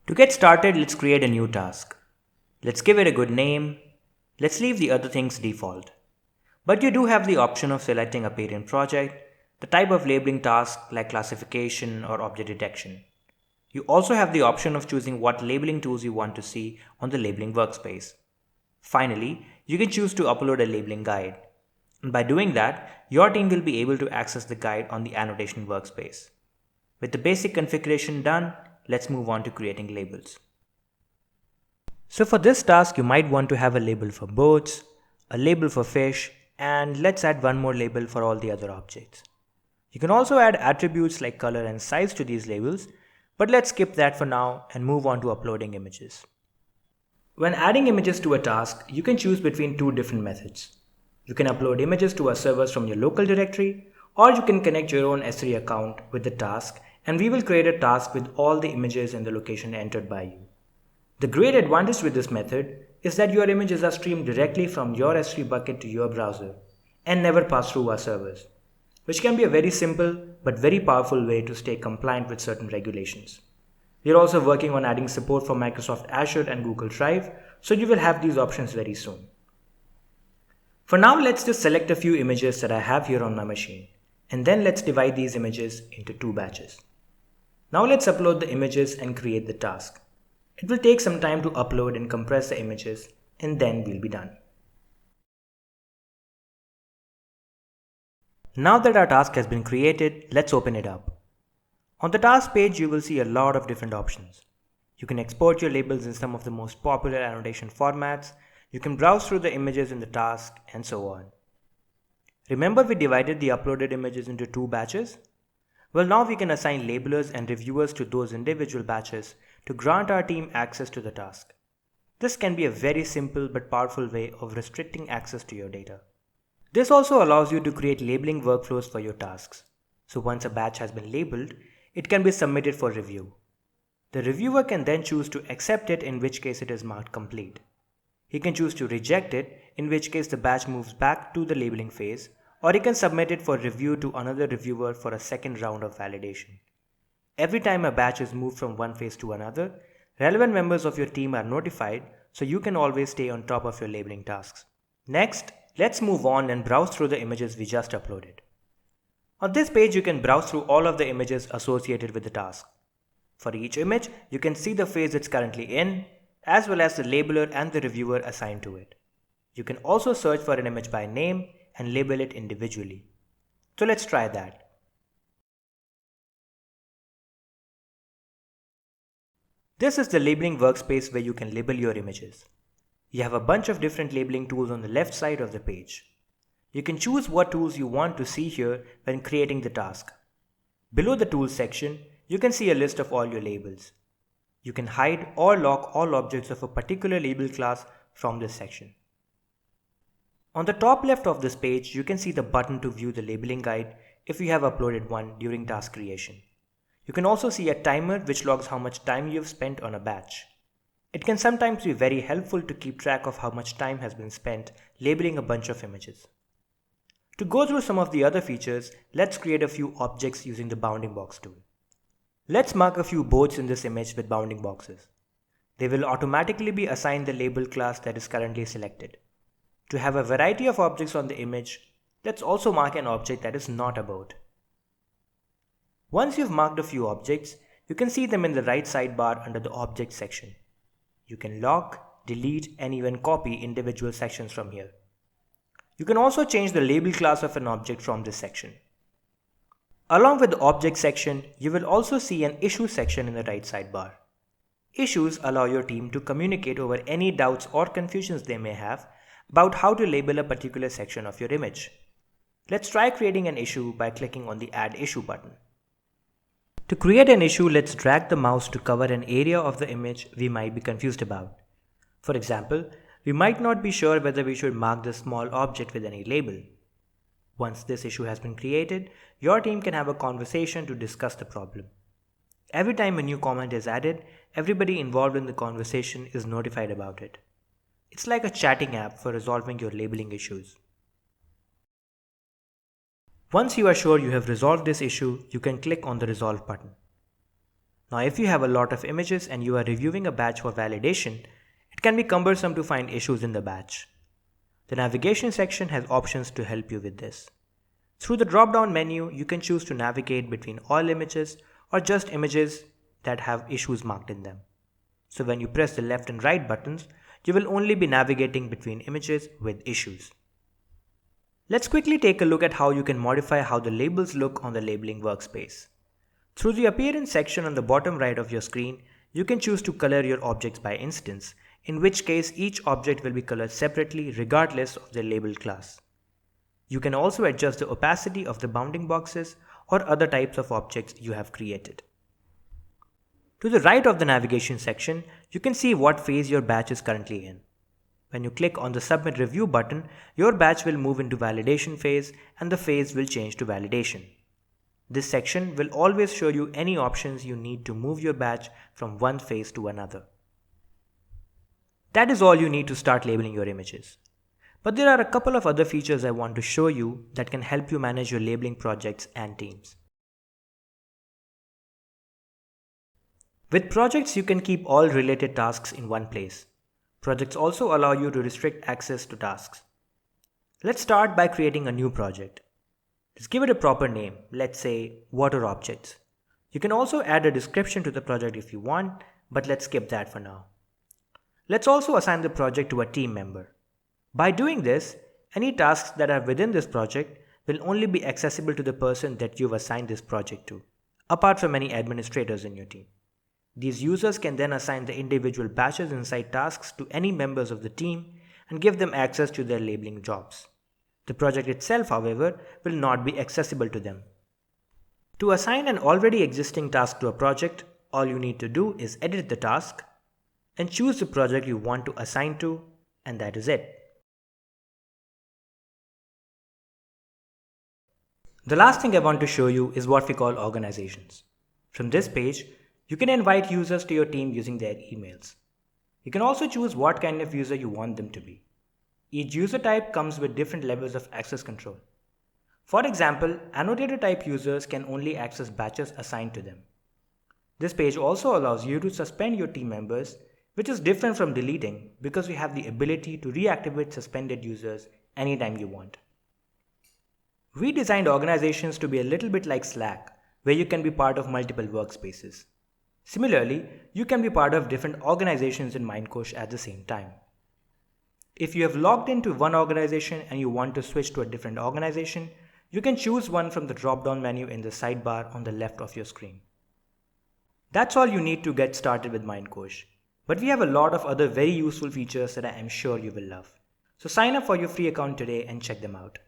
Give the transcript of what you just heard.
To get started, let's create a new task. Let's give it a good name. Let's leave the other things default. But you do have the option of selecting a parent project, the type of labeling task like classification or object detection. You also have the option of choosing what labeling tools you want to see on the labeling workspace. Finally, you can choose to upload a labeling guide. And by doing that, your team will be able to access the guide on the annotation workspace. With the basic configuration done, let's move on to creating labels. So for this task, you might want to have a label for boats, a label for fish, and let's add one more label for all the other objects. You can also add attributes like color and size to these labels, but let's skip that for now and move on to uploading images. When adding images to a task, you can choose between two different methods. You can upload images to our servers from your local directory, or you can connect your own S3 account with the task, and we will create a task with all the images in the location entered by you. The great advantage with this method is that your images are streamed directly from your S3 bucket to your browser and never pass through our servers, which can be a very simple but very powerful way to stay compliant with certain regulations. We are also working on adding support for Microsoft Azure and Google Drive, so you will have these options very soon. For now, let's just select a few images that I have here on my machine, and then let's divide these images into two batches. Now let's upload the images and create the task. It will take some time to upload and compress the images, and then we'll be done. Now that our task has been created, let's open it up. On the task page, you will see a lot of different options. You can export your labels in some of the most popular annotation formats, you can browse through the images in the task, and so on. Remember we divided the uploaded images into two batches? Well, now we can assign labelers and reviewers to those individual batches to grant our team access to the task. This can be a very simple but powerful way of restricting access to your data. This also allows you to create labeling workflows for your tasks. So once a batch has been labeled, it can be submitted for review. The reviewer can then choose to accept it, in which case it is marked complete. He can choose to reject it, in which case the batch moves back to the labeling phase, or he can submit it for review to another reviewer for a second round of validation. Every time a batch is moved from one phase to another, relevant members of your team are notified, so you can always stay on top of your labeling tasks. Next, let's move on and browse through the images we just uploaded. On this page, you can browse through all of the images associated with the task. For each image, you can see the phase it's currently in, as well as the labeler and the reviewer assigned to it. You can also search for an image by name and label it individually. So let's try that. This is the labeling workspace where you can label your images. You have a bunch of different labeling tools on the left side of the page. You can choose what tools you want to see here when creating the task. Below the Tools section, you can see a list of all your labels. You can hide or lock all objects of a particular label class from this section. On the top left of this page, you can see the button to view the labeling guide if you have uploaded one during task creation. You can also see a timer which logs how much time you have spent on a batch. It can sometimes be very helpful to keep track of how much time has been spent labeling a bunch of images. To go through some of the other features, let's create a few objects using the bounding box tool. Let's mark a few boats in this image with bounding boxes. They will automatically be assigned the label class that is currently selected. To have a variety of objects on the image, let's also mark an object that is not a boat. Once you've marked a few objects, you can see them in the right sidebar under the Objects section. You can lock, delete, and even copy individual sections from here. You can also change the label class of an object from this section. Along with the Object section, you will also see an Issue section in the right sidebar. Issues allow your team to communicate over any doubts or confusions they may have about how to label a particular section of your image. Let's try creating an issue by clicking on the Add Issue button. To create an issue, let's drag the mouse to cover an area of the image we might be confused about. For example, we might not be sure whether we should mark this small object with any label. Once this issue has been created, your team can have a conversation to discuss the problem. Every time a new comment is added, everybody involved in the conversation is notified about it. It's like a chatting app for resolving your labeling issues. Once you are sure you have resolved this issue, you can click on the Resolve button. Now, if you have a lot of images and you are reviewing a batch for validation, it can be cumbersome to find issues in the batch. The navigation section has options to help you with this. Through the drop-down menu, you can choose to navigate between all images or just images that have issues marked in them. So when you press the left and right buttons, you will only be navigating between images with issues. Let's quickly take a look at how you can modify how the labels look on the labeling workspace. Through the appearance section on the bottom right of your screen, you can choose to color your objects by instance, in which case each object will be colored separately regardless of their labeled class. You can also adjust the opacity of the bounding boxes or other types of objects you have created. To the right of the navigation section, you can see what phase your batch is currently in. When you click on the Submit Review button, your batch will move into validation phase and the phase will change to validation. This section will always show you any options you need to move your batch from one phase to another. That is all you need to start labeling your images. But there are a couple of other features I want to show you that can help you manage your labeling projects and teams. With projects, you can keep all related tasks in one place. Projects also allow you to restrict access to tasks. Let's start by creating a new project. Let's give it a proper name, let's say water objects. You can also add a description to the project if you want, but let's skip that for now. Let's also assign the project to a team member. By doing this, any tasks that are within this project will only be accessible to the person that you've assigned this project to, apart from any administrators in your team. These users can then assign the individual batches inside tasks to any members of the team and give them access to their labeling jobs. The project itself, however, will not be accessible to them. To assign an already existing task to a project, all you need to do is edit the task and choose the project you want to assign to, and that is it. The last thing I want to show you is what we call organizations. From this page, you can invite users to your team using their emails. You can also choose what kind of user you want them to be. Each user type comes with different levels of access control. For example, annotator type users can only access batches assigned to them. This page also allows you to suspend your team members, which is different from deleting because we have the ability to reactivate suspended users anytime you want. We designed organizations to be a little bit like Slack, where you can be part of multiple workspaces. Similarly, you can be part of different organizations in Mindkosh at the same time. If you have logged into one organization and you want to switch to a different organization, you can choose one from the drop-down menu in the sidebar on the left of your screen. That's all you need to get started with Mindkosh. But we have a lot of other very useful features that I am sure you will love. So sign up for your free account today and check them out.